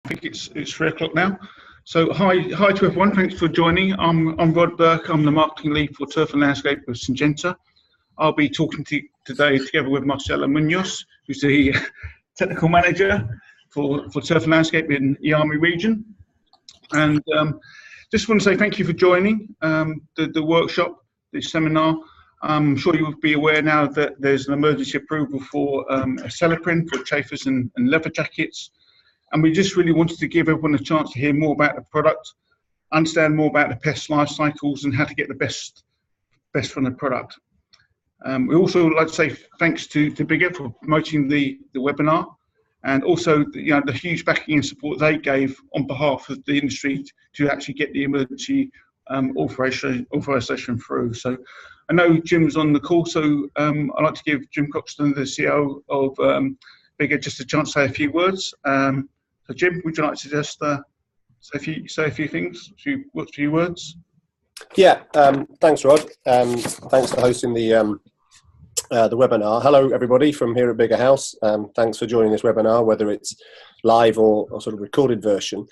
think it's 3 o'clock now. So hi to everyone. Thanks for joining. I'm Rod Burke. I'm the marketing lead for Turf and Landscape with Syngenta. I'll be talking to you today together with Marcelo Munoz, who's the technical manager for Turf and Landscape in the Army region. And just want to say thank you for joining the workshop, this seminar. I'm sure you will be aware now that there's an emergency approval for Acelepryn for Chafers and Leatherjackets. And we just really wanted to give everyone a chance to hear more about the product, understand more about the pest life cycles and how to get the best from the product. We also like to say thanks to Big Ed for promoting the webinar, and also the huge backing and support they gave on behalf of the industry to actually get the emergency authorization through. So I know Jim's on the call, so I'd like to give Jim Coxton, the CEO of Big Ed, just a chance to say a few words. So Jim, would you like to just say a few things, a few words? Yeah, thanks, Rod. Thanks for hosting the webinar. Hello, everybody from here at Bigger House. Thanks for joining this webinar, whether it's live or sort of recorded version.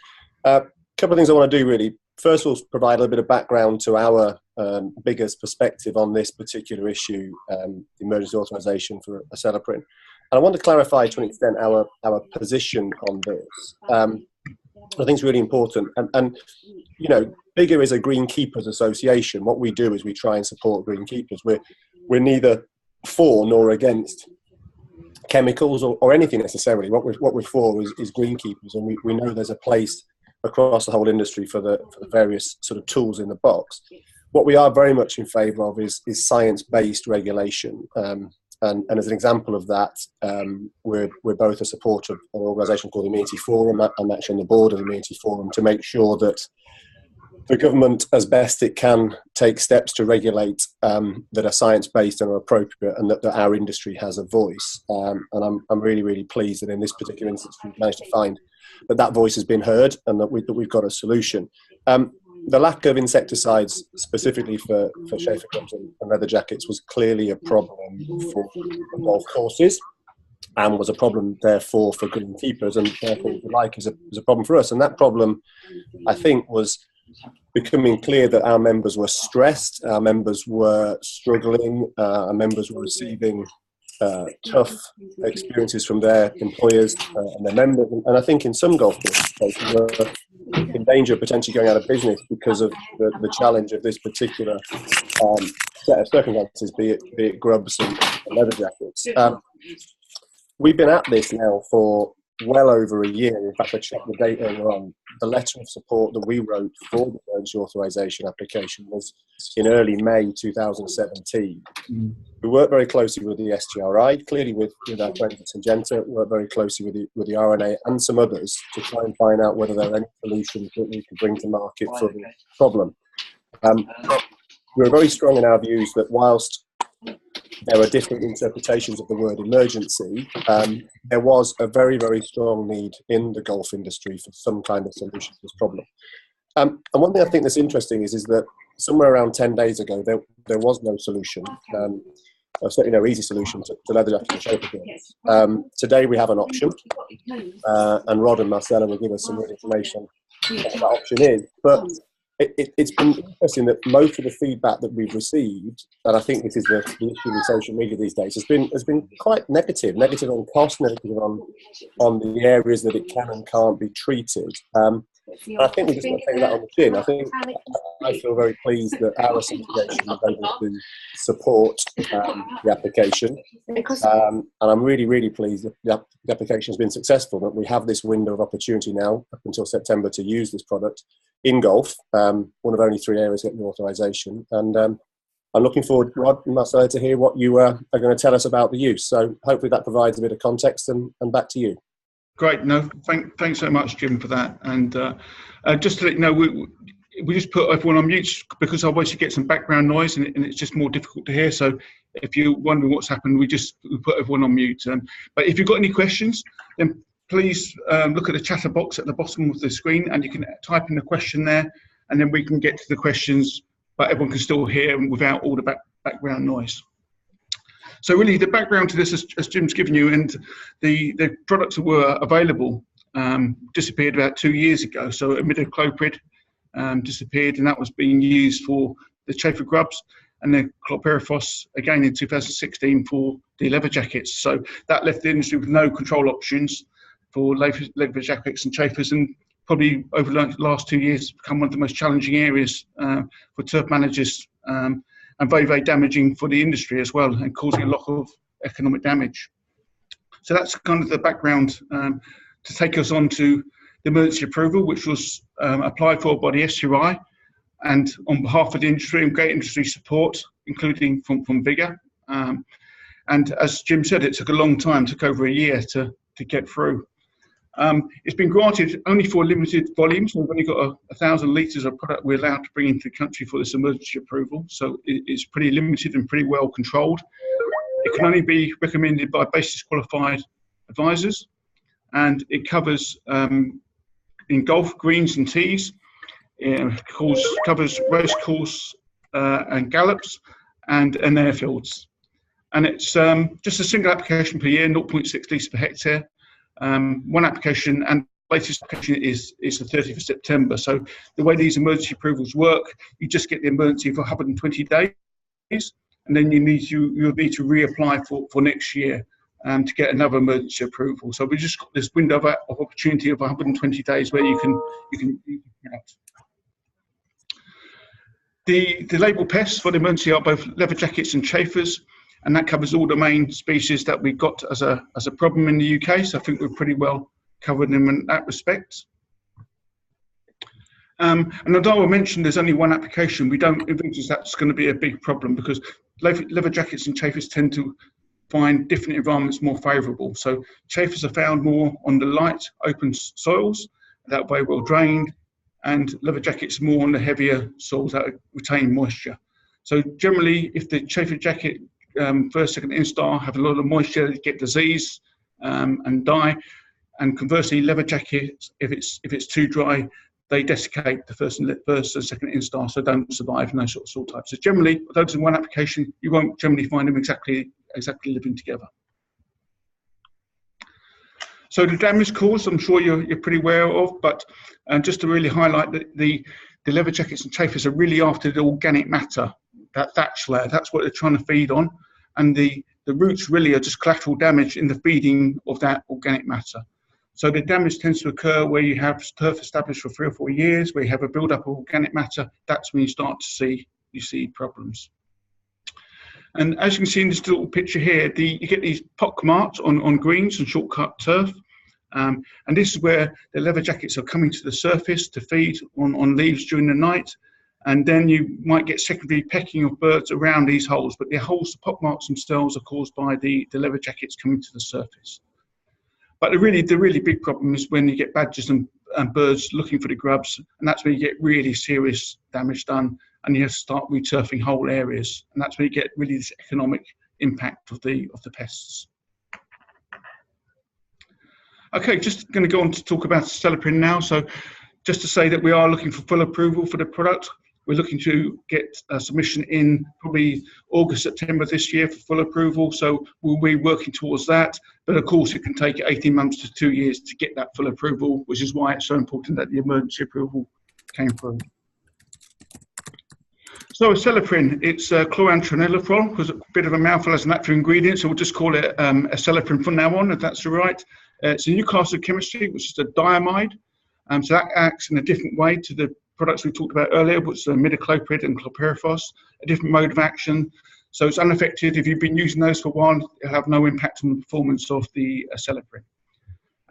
A couple of things I want to do really. First, we'll provide a little bit of background to our Bigger's perspective on this particular issue, the emergency authorization for Acelepryn. And I want to clarify to an extent our position on this. I think it's really important. And Bigger is a greenkeepers association. What we do is we try and support greenkeepers. We're neither for nor against chemicals or anything necessarily. What we're for is greenkeepers, and we know there's a place across the whole industry for the various sort of tools in the box. What we are very much in favour of is science-based regulation. And as an example of that, we're both a supporter of an organisation called the Immunity Forum. I'm actually on the board of the Immunity Forum to make sure that the government, as best it can, take steps to regulate that are science-based and are appropriate, and that our industry has a voice. And I'm really, really pleased that in this particular instance we've managed to find that voice has been heard and that we've got a solution. The lack of insecticides, specifically for Chafer grubs and Leatherjackets, was clearly a problem for golf courses, and was a problem, therefore, for greenkeepers, and therefore, if you like, is a problem for us. And that problem, I think, was becoming clear that our members were stressed, our members were struggling, our members were receiving tough experiences from their employers and their members. And I think in some golf courses were in danger of potentially going out of business because of the challenge of this particular set of circumstances, be it grubs and Leatherjackets. We've been at this now for well over a year. In fact, I checked the date earlier on. The letter of support that we wrote for the emergency authorization application was in early May 2017. We worked very closely with the SGRI, clearly with our friends at Syngenta, worked very closely with the RNA and some others to try and find out whether there are any solutions that we could bring to market for the problem. We're very strong in our views that whilst there are different interpretations of the word emergency, there was a very, very strong need in the golf industry for some kind of solution to this problem. And one thing I think that's interesting is that somewhere around 10 days ago, there was no solution, certainly no easy solution to Leatherjacket and Chafer. Today we have an option, and Rod and Marcelo will give us some more information on what that option is. But it's been interesting that most of the feedback that we've received, and I think this is the issue with social media these days, has been quite negative on cost, negative on the areas that it can and can't be treated. I think we're just going to take that on the chin. I feel very pleased that our association is able to support the application, and I'm really, really pleased that the application has been successful, that we have this window of opportunity now up until September to use this product in golf, one of only 3 areas getting the authorization. And I'm looking forward, Rod and Marcelo, to hear what you are going to tell us about the use. So hopefully that provides a bit of context, and back to you. Great. No, thanks so much, Jim, for that. And just to let you know, we just put everyone on mute because otherwise you get some background noise and it's just more difficult to hear. So if you're wondering what's happened, we put everyone on mute. But if you've got any questions, then please look at the chatter box at the bottom of the screen, and you can type in a question there, and then we can get to the questions, but everyone can still hear without all the background noise. So really the background to this, as Jim's given you, and the products that were available disappeared about 2 years ago. So imidacloprid disappeared, and that was being used for the Chafer grubs, and then chlorpyrifos again in 2016 for the Leatherjackets. So that left the industry with no control options for Leatherjackets and Chafers, and probably over the last 2 years become one of the most challenging areas for turf managers, and very, very damaging for the industry as well, and causing a lot of economic damage. So that's kind of the background to take us on to the emergency approval, which was applied for by the SUI, and on behalf of the industry and great industry support, including from Vigor. And as Jim said, it took a long time, took over a year to get through. It's been granted only for limited volumes. We've only got 1,000 litres of product we're allowed to bring into the country for this emergency approval, so it's pretty limited and pretty well controlled. It can only be recommended by basis qualified advisors, and it covers in golf, greens and tees. It covers race course and gallops and airfields. And it's just a single application per year, 0.6 litres per hectare. One application, and latest application is the 30th of September. So the way these emergency approvals work, you just get the emergency for 120 days, and then you'll need to reapply for next year to get another emergency approval. So we just got this window of opportunity of 120 days where you can act. The label pests for the emergency are both Leatherjackets and Chafers, and that covers all the main species that we got as a problem in the UK. So I think we're pretty well covered in that respect. And although I mentioned there's only one application, we don't envisage that's going to be a big problem, because Leatherjackets and Chafers tend to find different environments more favourable. So Chafers are found more on the light, open soils that are very well drained, and Leatherjackets more on the heavier soils that retain moisture. So generally, if the Chafer jacket first, second instar have a lot of moisture, they get disease and die. And conversely, Leatherjackets, if it's too dry, they desiccate the first and second instar, so don't survive in those sort of soil types. So generally, those in one application, you won't generally find them exactly living together. So the damage caused, I'm sure you're pretty aware of, but just to really highlight that the Leatherjackets and Chafers are really after the organic matter, that thatch layer. That's what they're trying to feed on, and the roots really are just collateral damage in the feeding of that organic matter. So the damage tends to occur where you have turf established for 3 or 4 years, where you have a build-up of organic matter. That's when you start to see problems. And as you can see in this little picture here, you get these pock marks on greens and shortcut turf. And this is where the Leatherjackets are coming to the surface to feed on leaves during the night. And then you might get secondary pecking of birds around these holes, but the holes, the pock marks themselves, are caused by the Leatherjackets coming to the surface. But the really big problem is when you get badgers and birds looking for the grubs, and that's where you get really serious damage done, and you have to start returfing whole areas, and that's where you get really this economic impact of the pests. Okay, just going to go on to talk about Acelepryn now. So just to say that we are looking for full approval for the product. We're looking to get a submission in probably August, September this year for full approval. So we'll be working towards that. But of course, it can take 18 months to 2 years to get that full approval, which is why it's so important that the emergency approval came through. So Acelepryn, it's chlorantraniliprole, because it's a bit of a mouthful as an active ingredient, so we'll just call it Acelepryn from now on, if that's all right. It's a new class of chemistry, which is a diamide. So that acts in a different way to the products we talked about earlier, which are imidacloprid and chlorpyrifos, a different mode of action. So it's unaffected. If you've been using those for a while, it'll have no impact on the performance of the Acelepryn.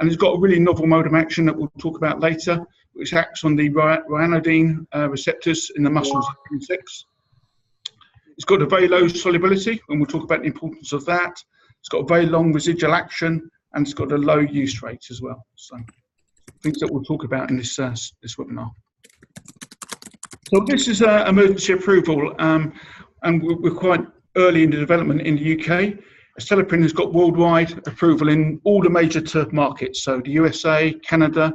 And it's got a really novel mode of action that we'll talk about later, which acts on the ryanodine receptors in the muscles of insects. It's got a very low solubility, and we'll talk about the importance of that. It's got a very long residual action, and it's got a low use rate as well. So things that we'll talk about in this webinar. So this is emergency approval, and we're quite early in the development in the UK. Acelepryn has got worldwide approval in all the major turf markets, so the USA, Canada,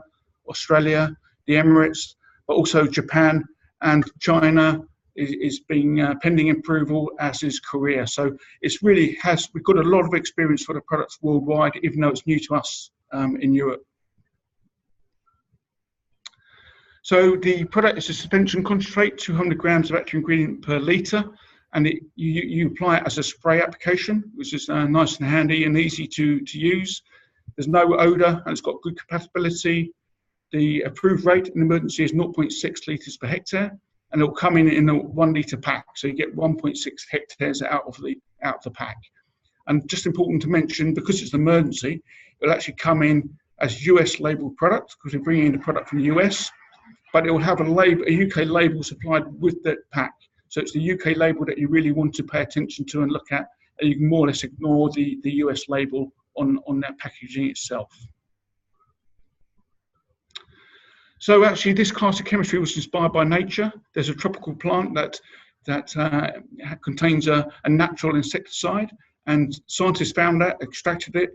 Australia, the Emirates, but also Japan and China is being pending approval, as is Korea. So it's really we've got a lot of experience for the products worldwide, even though it's new to us in Europe. So the product is a suspension concentrate, 200 grams of active ingredient per litre, and you apply it as a spray application, which is nice and handy and easy to use. There's no odour, and it's got good compatibility. The approved rate in emergency is 0.6 litres per hectare, and it will come in a 1 litre pack, so you get 1.6 hectares out of the pack. And just important to mention, because it's an emergency, it'll actually come in as US labelled product, because we're bringing in the product from the US, but it will have a UK label supplied with that pack. So it's the UK label that you really want to pay attention to and look at, and you can more or less ignore the US label on that packaging itself. So actually this class of chemistry was inspired by nature. There's a tropical plant that contains a natural insecticide, and scientists found that, extracted it,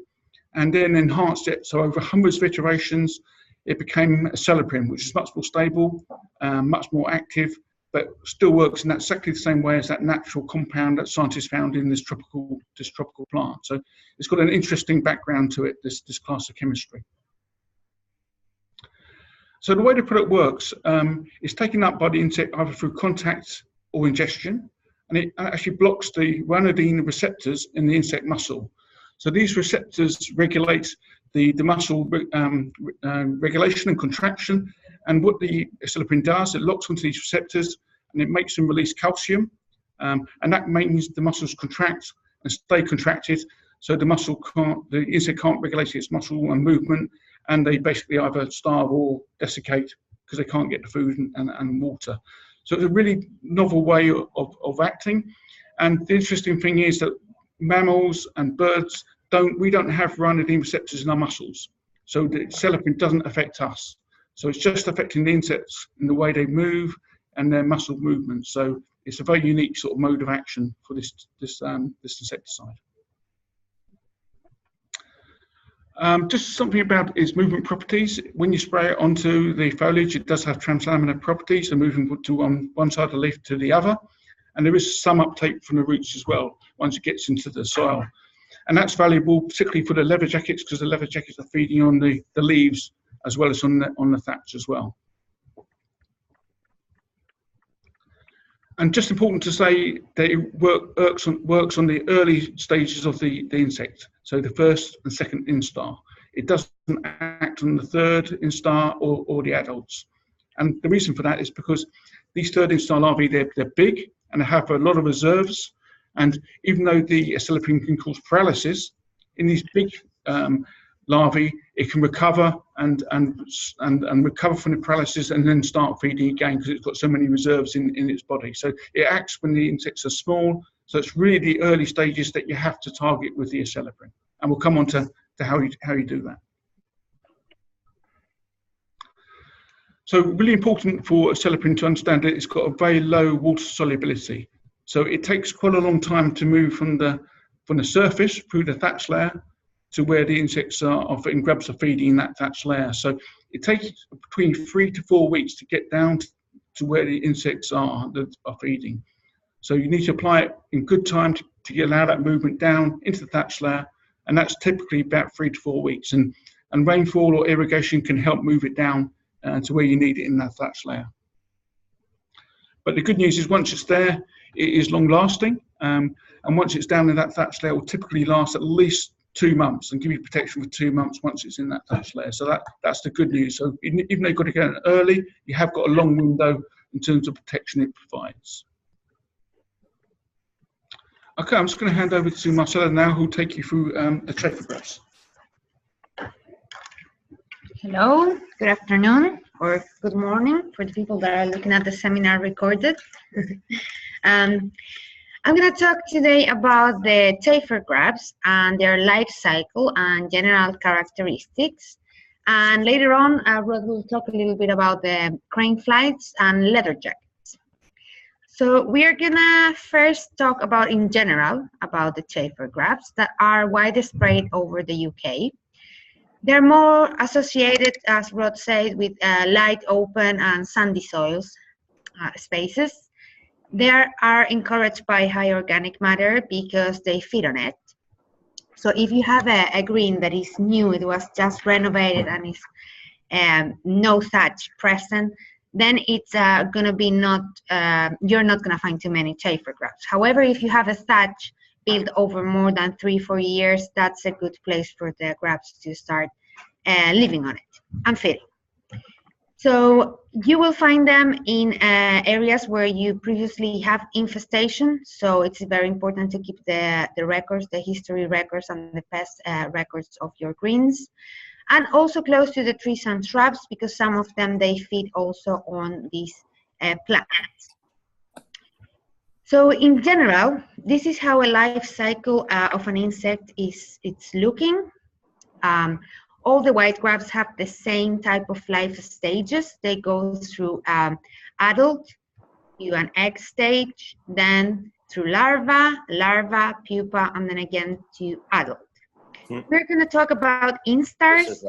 and then enhanced it. So over hundreds of iterations, it became Acelepryn, which is much more stable, much more active, but still works in exactly the same way as that natural compound that scientists found in this tropical plant. So it's got an interesting background to it, this class of chemistry. So the way the product works is taken up by the insect either through contact or ingestion, and it actually blocks the ranitidine receptors in the insect muscle. So these receptors regulate the muscle regulation and contraction, and what the Acelepryn does, it locks onto these receptors and it makes them release calcium, and that means the muscles contract and stay contracted, so the insect can't regulate its muscle and movement, and they basically either starve or desiccate because they can't get the food and water. So it's a really novel way of acting. And the interesting thing is that mammals and birds we don't have ranitidine receptors in our muscles. So the Acelepryn doesn't affect us. So it's just affecting the insects in the way they move and their muscle movements. So it's a very unique sort of mode of action for this insecticide. Just something about its movement properties. When you spray it onto the foliage, it does have translaminar properties, so moving to one side of the leaf to the other. And there is some uptake from the roots as well, once it gets into the soil. And that's valuable, particularly for the leatherjackets, because the leatherjackets are feeding on the leaves as well as on the thatch as well. And just important to say that it works on the early stages of the insect, so the first and second instar. It doesn't act on the third instar or the adults. And the reason for that is because these third instar larvae, they're big and they have a lot of reserves. And even though the Acelepryn can cause paralysis, in these big larvae, it can recover and recover from the paralysis and then start feeding again because it's got so many reserves in its body. So it acts when the insects are small. So it's really the early stages that you have to target with the Acelepryn. And we'll come on to how you do that. So really important for Acelepryn to understand that it's got a very low water solubility. So it takes quite a long time to move from the surface through the thatch layer to where the insects and grubs are feeding in that thatch layer. So it takes between 3 to 4 weeks to get down to where the insects are feeding. So you need to apply it in good time to allow that movement down into the thatch layer, and that's typically about 3 to 4 weeks. And rainfall or irrigation can help move it down to where you need it in that thatch layer. But the good news is once it's there, it is long lasting, and once it's down in that thatch layer, it will typically last at least 2 months and give you protection for 2 months once it's in that thatch layer. So that's the good news. So even though you've got to get it early, you have got a long window in terms of protection it provides. Okay, I'm just going to hand over to Marcella now, who'll take you through the Chafer grubs. Hello, good afternoon, or good morning for the people that are looking at the seminar recorded. I'm going to talk today about the Chafer grubs and their life cycle and general characteristics. And later on, Rod will talk a little bit about the crane flies and leatherjackets. So we are going to first talk about, in general, about the Chafer grubs that are widespread over the UK. They're more associated, as Rod said, with light, open, and sandy soils, spaces. They are encouraged by high organic matter because they feed on it. So if you have a green that is new, it was just renovated and is no thatch present, then it's gonna be not, you're not gonna find too many Chafer grubs. However, if you have a thatch built over more than 3-4 years, that's a good place for the grubs to start living on it and feeding. So you will find them in areas where you previously have infestation. So it's very important to keep the records, the history records and the pest records of your greens. And also close to the trees and shrubs, because some of them, they feed also on these plants. So in general, this is how a life cycle of an insect it's looking. All the white grubs have the same type of life stages. They go through adult, to an egg stage, then through larva, pupa, and then again to adult. We're going to talk about instars.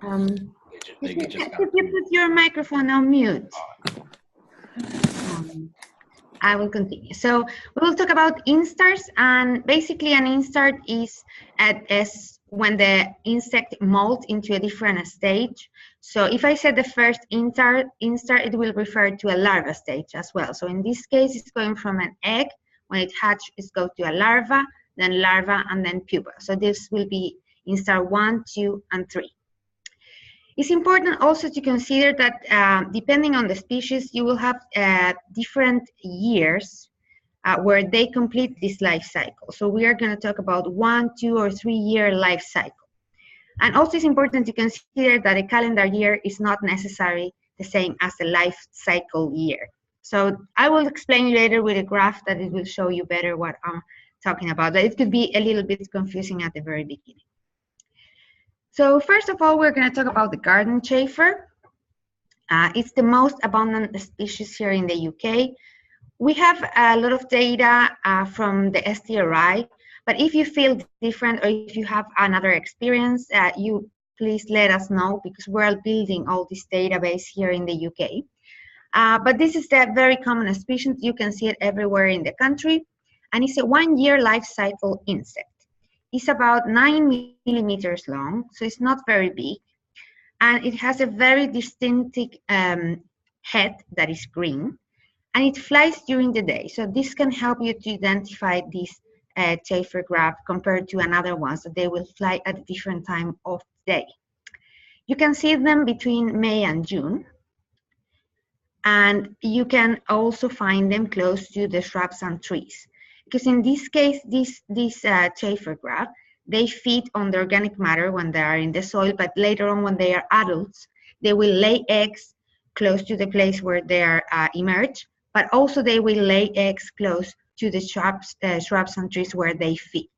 Could you put your microphone on mute? I will continue. So we will talk about instars, and basically an instar is when the insect molts into a different stage. So if I said the first instar, it will refer to a larva stage as well. So in this case, it's going from an egg. When it hatches, it goes to a larva, and then pupa. So this will be instar 1, 2, and 3. It's important also to consider that depending on the species, you will have different years where they complete this life cycle. So we are going to talk about 1, 2, or 3 year life cycle. And also it's important to consider that a calendar year is not necessarily the same as a life cycle year. So I will explain later with a graph that it will show you better what I'm talking about. But it could be a little bit confusing at the very beginning. So first of all, we're going to talk about the garden chafer. It's the most abundant species here in the UK. We have a lot of data from the STRI, but if you feel different or if you have another experience, you please let us know, because we're building all this database here in the UK. But this is a very common species. You can see it everywhere in the country, and it's a 1 year life cycle insect. It's about 9 millimeters long, so it's not very big, and it has a very distinctive head that is green, and it flies during the day. So this can help you to identify this chafer grub compared to another ones that they will fly at a different time of the day. You can see them between May and June, and you can also find them close to the shrubs and trees. Because in this case, these chafer grub, they feed on the organic matter when they are in the soil, but later on when they are adults, they will lay eggs close to the place where they are emerged, but also they will lay eggs close to the shrubs and trees where they feed.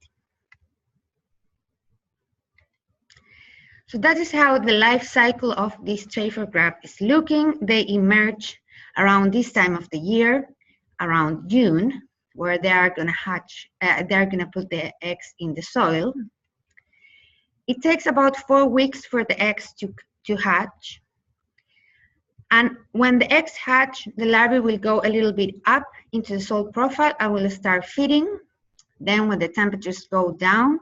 So that is how the life cycle of this chafer grub is looking. They emerge around this time of the year, around June, where they are going to hatch, they're going to put the eggs in the soil. It takes about 4 weeks for the eggs to hatch. And when the eggs hatch, the larvae will go a little bit up into the soil profile and will start feeding. Then when the temperatures go down,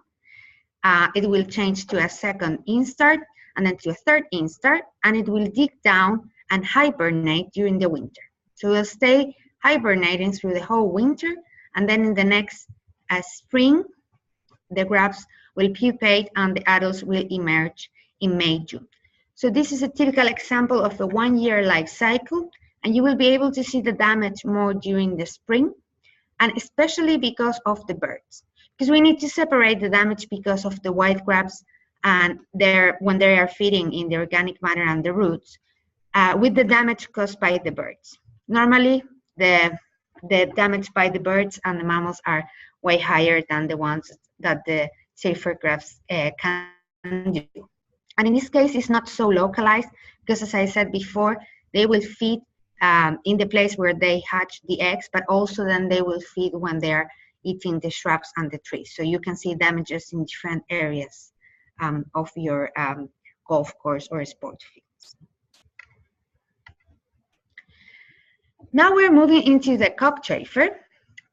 it will change to a second instar, and then to a third instar, and it will dig down and hibernate during the winter. So it will stay hibernating through the whole winter, and then in the next spring, the grubs will pupate and the adults will emerge in May, June. So this is a typical example of a 1 year life cycle, and you will be able to see the damage more during the spring, and especially because of the birds. Because we need to separate the damage because of the white grubs and when they are feeding in the organic matter and the roots, with the damage caused by the birds. Normally, the damage by the birds and the mammals are way higher than the ones that the chafer grubs can do. And in this case, it's not so localized, because as I said before, they will feed in the place where they hatch the eggs, but also then they will feed when they're eating the shrubs and the trees. So you can see damages in different areas of your golf course or sport fields. Now we're moving into the cockchafer.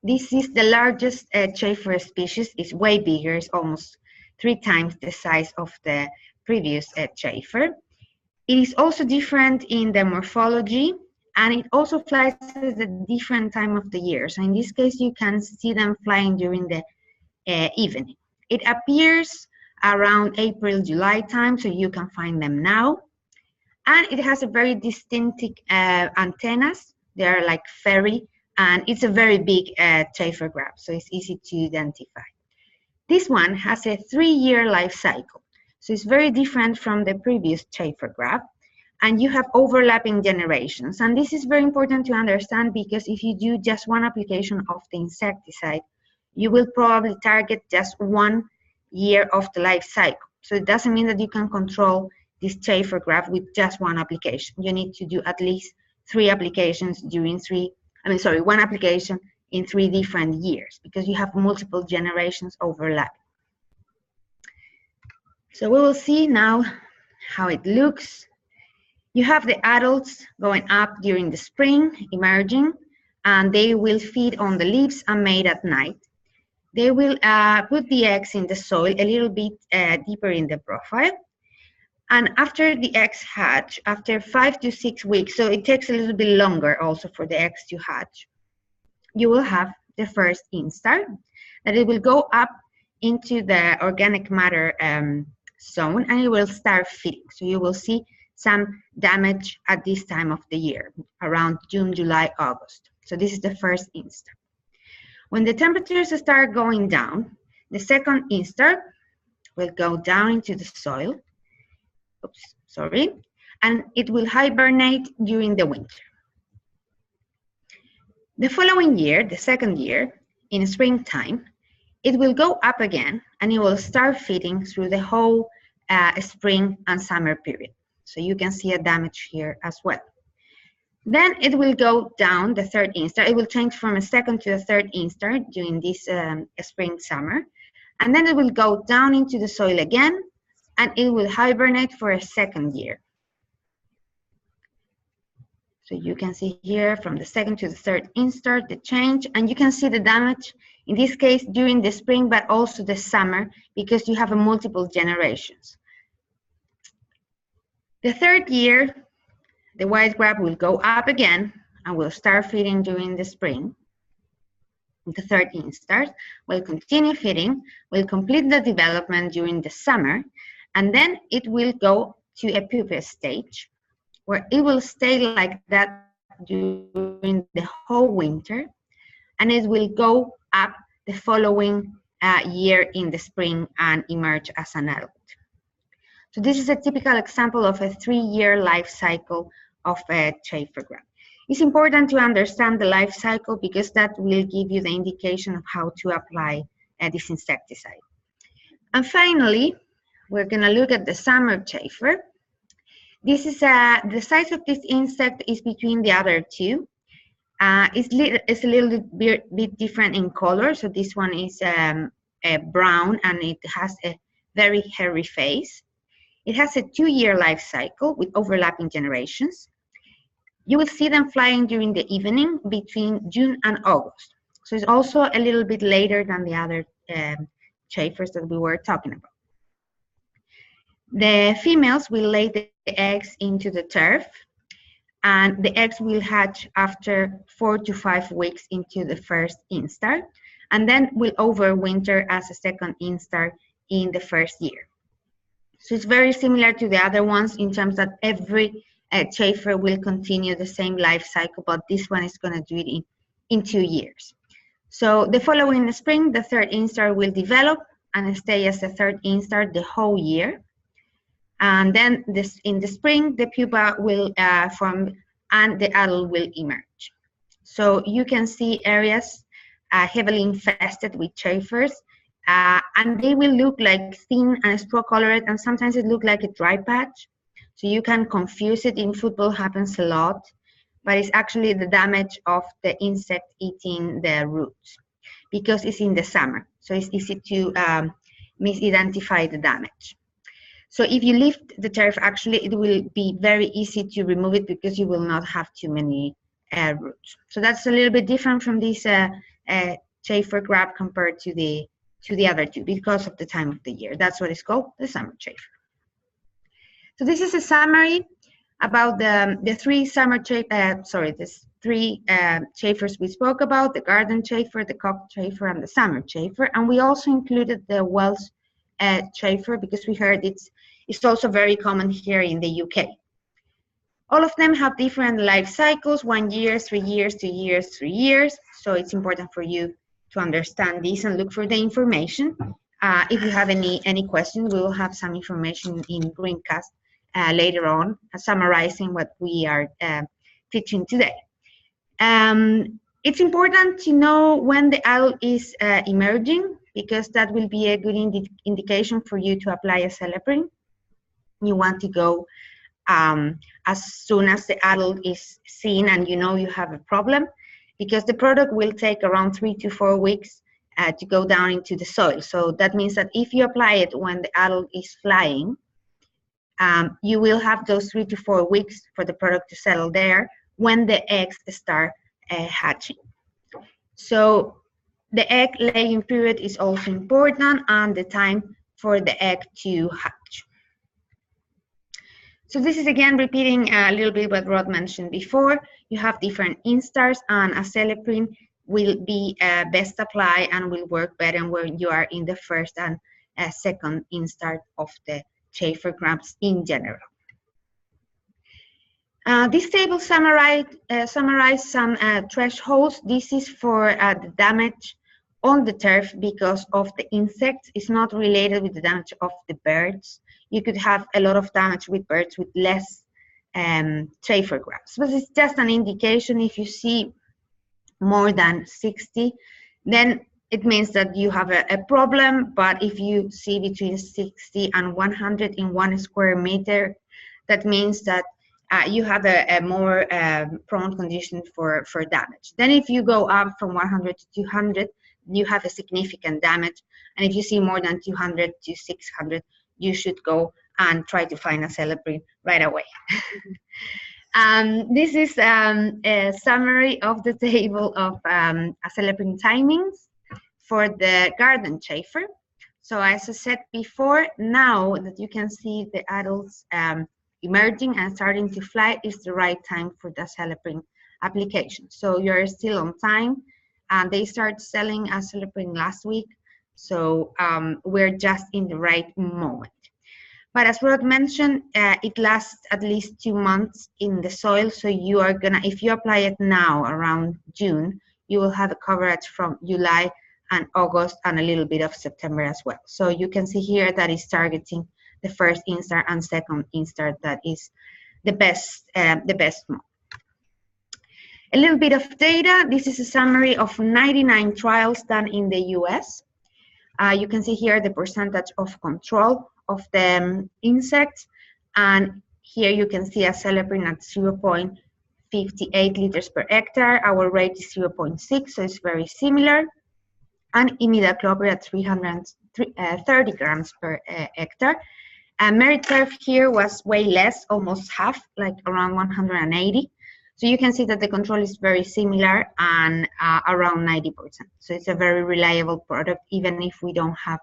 This is the largest chafer species. It's way bigger. It's almost 3 times the size of the previous chafer. It is also different in the morphology, and it also flies at a different time of the year. So in this case, you can see them flying during the evening. It appears around April, July time, so you can find them now. And it has a very distinctive antennas. They are like fairy, and it's a very big Chafer grub, so it's easy to identify. This one has a 3-year life cycle, so it's very different from the previous Chafer grub, and you have overlapping generations. And this is very important to understand, because if you do just one application of the insecticide, you will probably target just 1 year of the life cycle. So it doesn't mean that you can control this Chafer grub with just one application. You need to do at least 3 applications during 1 application in 3 different years, because you have multiple generations overlapping. So we will see now how it looks. You have the adults going up during the spring, emerging, and they will feed on the leaves and mate at night. They will put the eggs in the soil a little bit deeper in the profile. And after the eggs hatch, after 5 to 6 weeks, so it takes a little bit longer also for the eggs to hatch, you will have the first instar, that it will go up into the organic matter zone, and it will start feeding. So you will see some damage at this time of the year, around June, July, August. So this is the first instar. When the temperatures start going down, the second instar will go down into the soil. And it will hibernate during the winter. The following year, the second year, in springtime, it will go up again, and it will start feeding through the whole spring and summer period. So you can see a damage here as well. Then it will go down, the third instar. It will change from a second to a third instar during this spring, summer. And then it will go down into the soil again, and it will hibernate for a second year. So you can see here from the second to the third instar, the change, and you can see the damage, in this case during the spring, but also the summer, because you have multiple generations. The third year, the white grub will go up again and will start feeding during the spring. The third instar will continue feeding, will complete the development during the summer, and then it will go to a pupa stage, where it will stay like that during the whole winter, and it will go up the following year in the spring and emerge as an adult. So this is a typical example of a 3-year life cycle of a Chafer grub. It's important to understand the life cycle, because that will give you the indication of how to apply this insecticide. And finally, we're going to look at the summer Chafer. This is the size of this insect is between the other two. It's a little bit different in color. So this one is brown, and it has a very hairy face. It has a 2-year life cycle with overlapping generations. You will see them flying during the evening between June and August. So it's also a little bit later than the other Chafers that we were talking about. The females will lay the eggs into the turf, and the eggs will hatch after 4 to 5 weeks into the first instar, and then will overwinter as a second instar in the first year. So it's very similar to the other ones in terms that every Chafer will continue the same life cycle, but this one is going to do it in 2 years. So the following spring, the third instar will develop and stay as a third instar the whole year. And then in the spring, the pupa will form and the adult will emerge. So you can see areas heavily infested with Chafers, and they will look like thin and straw-colored, and sometimes it looks like a dry patch. So you can confuse it. In football happens a lot, but it's actually the damage of the insect eating the roots, because it's in the summer. So it's easy to misidentify the damage. So if you lift the turf, actually it will be very easy to remove it, because you will not have too many roots. So that's a little bit different from this Chafer grub compared to the other two, because of the time of the year. That's what it's called, the summer Chafer. So this is a summary about the three chafers we spoke about: the garden chafer, the cock chafer, and the summer chafer. And we also included the Welsh chafer because we heard it's also very common here in the UK. All of them have different life cycles: 1 year, 3 years, 2 years, 3 years. So it's important for you to understand this and look for the information. If you have any questions, we will have some information in Greencast later on, summarizing what we are teaching today. It's important to know when the adult is emerging, because that will be a good indication for you to apply Acelepryn. You want to go as soon as the adult is seen and you know you have a problem, because the product will take around 3 to 4 weeks to go down into the soil. So that means that if you apply it when the adult is flying, you will have those 3 to 4 weeks for the product to settle there when the eggs start hatching. So the egg laying period is also important, and the time for the egg to hatch. So this is again repeating a little bit what Rod mentioned before. You have different instars, and Acelepryn will be best applied and will work better when you are in the first and second instar of the chafer grubs in general. This table summarizes some thresholds. This is for the damage on the turf because of the insects. It's not related with the damage of the birds. You could have a lot of damage with birds with less chafer grubs, but it's just an indication. If you see more than 60, then it means that you have a problem. But if you see between 60 and 100 in 1 square meter, that means that you have a more prone condition for damage. Then if you go up from 100 to 200, you have a significant damage. And if you see more than 200 to 600, you should go and try to find Acelepryn right away. This is a summary of the table of Acelepryn timings for the garden chafer. So as I said before, now that you can see the adults emerging and starting to fly, is the right time for the Acelepryn application. So you're still on time, and they started selling Acelepryn last week. So we're just in the right moment. But as Rod mentioned, it lasts at least 2 months in the soil. So you are gonna, if you apply it now around June, you will have a coverage from July and August and a little bit of September as well. So you can see here that it's targeting the first instar and second instar. That is the best month. A little bit of data. This is a summary of 99 trials done in the US. You can see here the percentage of control of the insects, and here you can see Acelepryn at 0.58 liters per hectare. Our rate is 0.6, so it's very similar. And imidacloprid at 330 grams per hectare. Meriturf here was way less, almost half, like around 180. So you can see that the control is very similar and around 90%. So it's a very reliable product, even if we don't have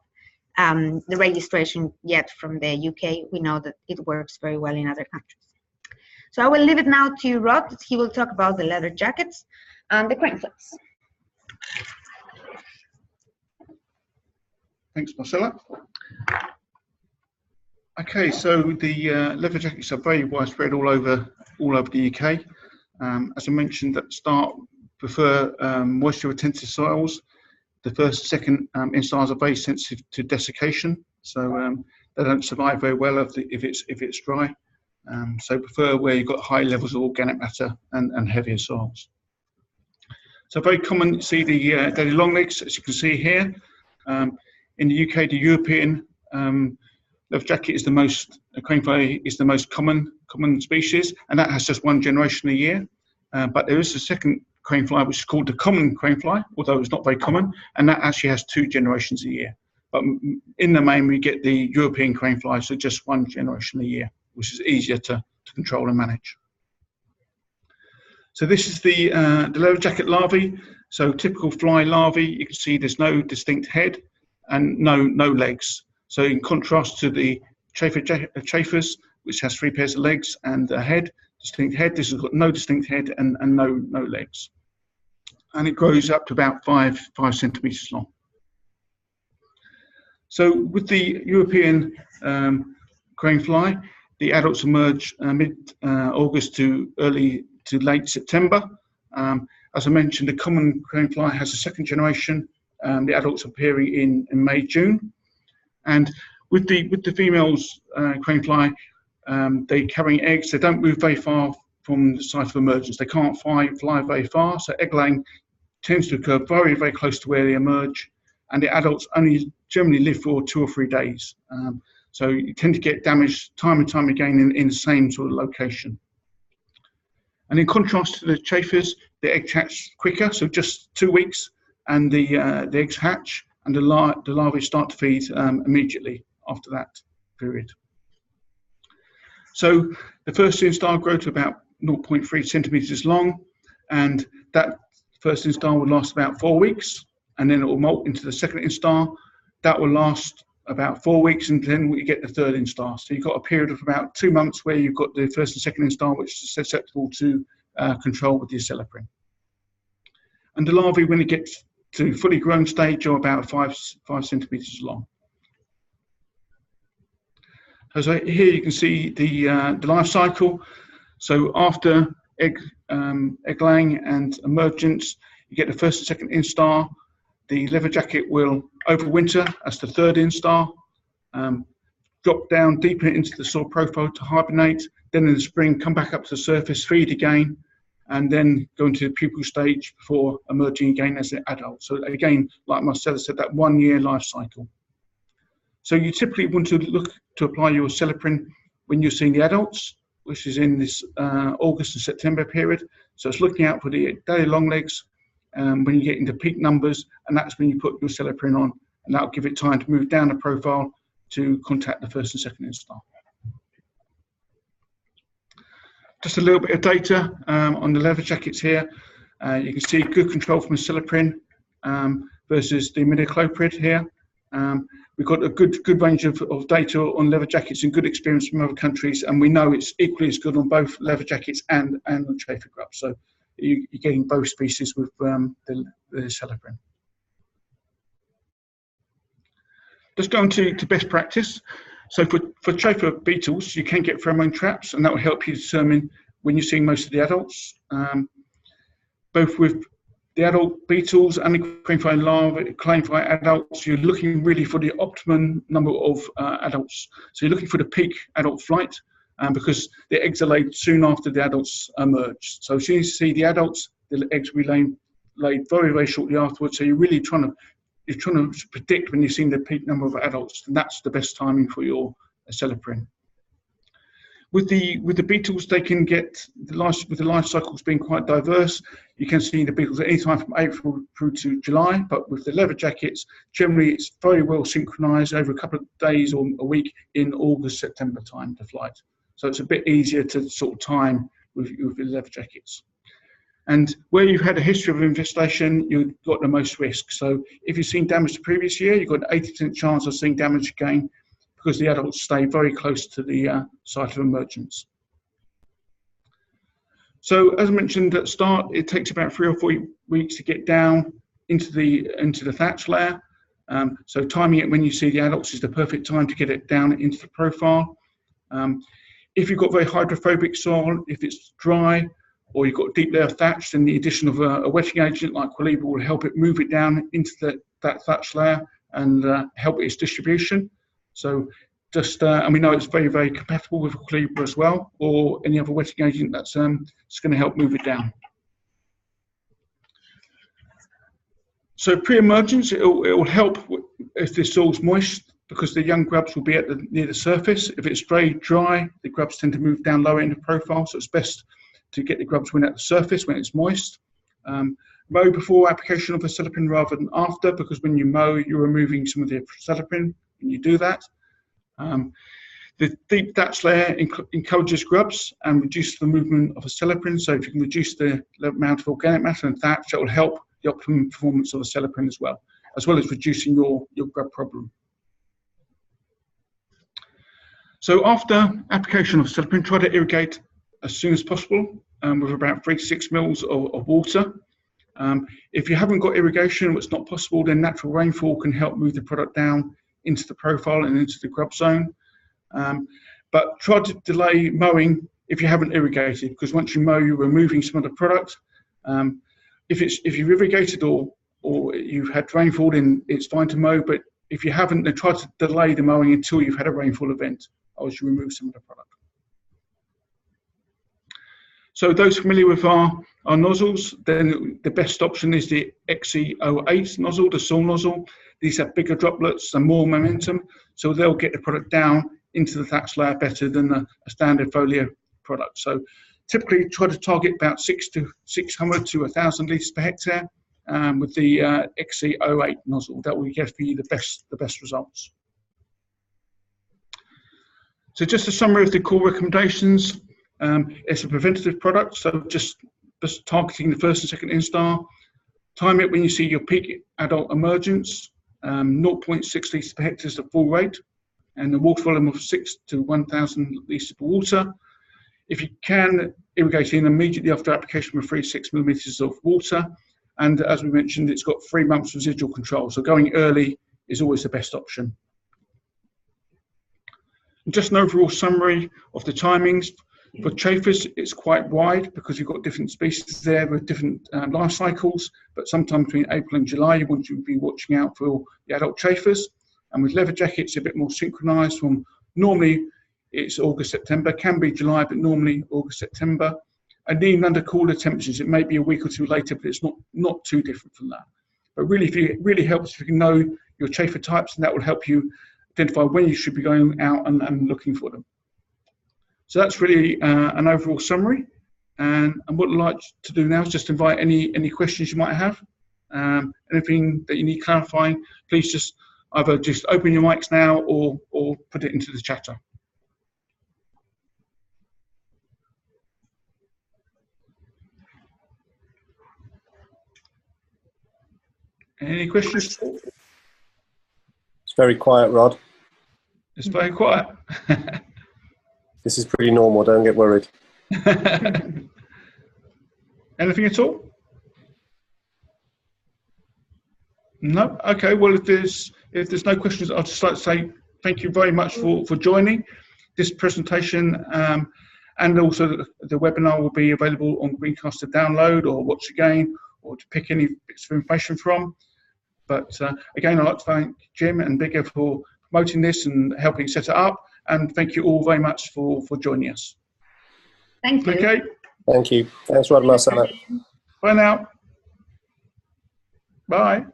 the registration yet from the UK. We know that it works very well in other countries. So I will leave it now to Rod. He will talk about the leather jackets and the crane flaps. Thanks, Marcella. Okay, so the leather jackets are very widespread all over the UK. As I mentioned at the start, prefer moisture retentive soils. The first, second instars are very sensitive to desiccation, so they don't survive very well if it's dry. So prefer where you've got high levels of organic matter and heavier soils. So very common to see the daily longlegs, as you can see here. In the UK, the European Leatherjacket is the most, cranefly is the most common species, and that has just 1 generation a year. But there is a second cranefly which is called the common cranefly, although it's not very common, and that actually has 2 generations a year. But in the main, we get the European cranefly, so just 1 generation a year, which is easier to control and manage. So this is the Leatherjacket larvae. So typical fly larvae, you can see there's no distinct head and no legs. So in contrast to the chafers, which has 3 pairs of legs and a head, distinct head. This has got no distinct head and no legs. And it grows up to about 5 centimetres long. So with the European crane fly, the adults emerge mid-August to late September. As I mentioned, the common crane fly has a second generation. The adults appearing in May, June. And with the females crane fly, they carrying eggs. They don't move very far from the site of emergence. They can't fly very far, so egg laying tends to occur very, very close to where they emerge, and the adults only generally live for 2 or 3 days. So you tend to get damage time and time again in the same sort of location. And in contrast to the Chafers, the eggs hatch quicker, so just 2 weeks, and the eggs hatch, and the larvae start to feed immediately after that period. So the first instar grow to about 0.3 centimetres long, and that first instar will last about 4 weeks, and then it will molt into the second instar. That will last about 4 weeks, and then we get the third instar. So you've got a period of about 2 months where you've got the first and second instar, which is susceptible to control with the Acelepryn. And the larvae, when it gets to fully grown stage, are about 5 centimetres long. So here you can see the life cycle. So after egg laying and emergence, you get the first and second instar. The Leatherjacket will overwinter as the third instar, drop down deeper into the soil profile to hibernate, then in the spring come back up to the surface, feed again, and then go into the pupal stage before emerging again as an adult. So again, like Marcella said, that 1 year life cycle. So you typically want to look to apply your Acelepryn when you're seeing the adults, which is in this August and September period. So it's looking out for the daily long legs when you get into peak numbers, and that's when you put your Acelepryn on, and that'll give it time to move down the profile to contact the first and second instar. Just a little bit of data on the Leatherjackets here. You can see good control from Acelepryn versus the imidacloprid here. We've got a good range of data on Leatherjackets and good experience from other countries, and we know it's equally as good on both Leatherjackets and the Chafer grub. So you're getting both species with the Acelepryn. Let's go on to best practice. So for Chafer beetles, you can get pheromone traps, and that will help you determine when you're seeing most of the adults. Both with the adult beetles and the crane fly larvae, crane fly adults, you're looking really for the optimum number of adults. So you're looking for the peak adult flight, because the eggs are laid soon after the adults emerge. So as soon as you see the adults, the eggs will be laid very, very shortly afterwards. So you're really trying to predict when you're seeing the peak number of adults, and that's the best timing for your Acelepryn. With the beetles, they can get with the life cycles being quite diverse. You can see the beetles at any time from April through to July, but with the Leatherjackets, generally it's very well synchronized over a couple of days or a week in August, September time to flight. So it's a bit easier to sort of time with the Leatherjackets. And where you've had a history of infestation, you've got the most risk. So if you've seen damage the previous year, you've got an 80% chance of seeing damage again, because the adults stay very close to the site of emergence. So as I mentioned at the start, it takes about 3 or 4 weeks to get down into the thatch layer. So timing it when you see the adults is the perfect time to get it down into the profile. If you've got very hydrophobic soil, if it's dry, or you've got a deep layer of thatch, then the addition of a wetting agent like Quilibre will help it move it down into that thatch layer and help its distribution. So just, and we know it's very, very compatible with Quilibre as well, or any other wetting agent that's going to help move it down. So pre-emergence, it will help if the soil's moist, because the young grubs will be near the surface. If it's very dry, the grubs tend to move down lower in the profile, so it's best to get the grubs when at the surface, when it's moist. Mow before application of Acelepryn rather than after, because when you mow, you're removing some of the Acelepryn when you do that. The deep thatch layer encourages grubs and reduces the movement of Acelepryn. So if you can reduce the amount of organic matter and thatch, that will help the optimum performance of Acelepryn as well as reducing your grub problem. So after application of Acelepryn, try to irrigate as soon as possible with about 3 to 6 mils of water. If you haven't got irrigation, it's not possible, then natural rainfall can help move the product down into the profile and into the grub zone. But try to delay mowing if you haven't irrigated, because once you mow, you're removing some of the product. If you've irrigated or you've had rainfall, then it's fine to mow. But if you haven't, then try to delay the mowing until you've had a rainfall event, or you remove some of the product. So those familiar with our nozzles, then the best option is the XE08 nozzle, the saw nozzle. These have bigger droplets and more momentum, so they'll get the product down into the thatch layer better than a standard folio product. So typically try to target about 600 to 1,000 litres per hectare with the XE08 nozzle. That will give you the best results. So just a summary of the core recommendations. It's a preventative product, so just targeting the first and second instar. Time it when you see your peak adult emergence. 0.6 litres per hectare is the full rate, and the water volume of 6 to 1,000 litres per water. If you can, irrigate in immediately after application with 3 to 6 millimetres of water. And as we mentioned, it's got 3 months residual control, so going early is always the best option. And just an overall summary of the timings. For chafers, it's quite wide because you've got different species there with different life cycles, but sometime between April and July, you want to be watching out for the adult chafers. And with Leatherjacket, it's a bit more synchronized from normally it's August, September, can be July, but normally August, September. And even under cooler temperatures, it may be a week or two later, but it's not too different from that. But really, it really helps if you can know your chafer types, and that will help you identify when you should be going out and looking for them. So that's really an overall summary. And what I'd like to do now is just invite any questions you might have. Anything that you need clarifying, please just either just open your mics now or put it into the chatter. Any questions? It's very quiet, Rod. It's very quiet. This is pretty normal, don't get worried. Anything at all? No? Okay, well, if there's no questions, I'd just like to say thank you very much for joining this presentation, and also the webinar will be available on Greencast to download or watch again or to pick any bits of information from. But again, I'd like to thank Jim and Bigger for promoting this and helping set it up, and thank you all very much for joining us. Thank you. Okay. Thank you. Thanks, Rod and Marcella. Bye now. Bye.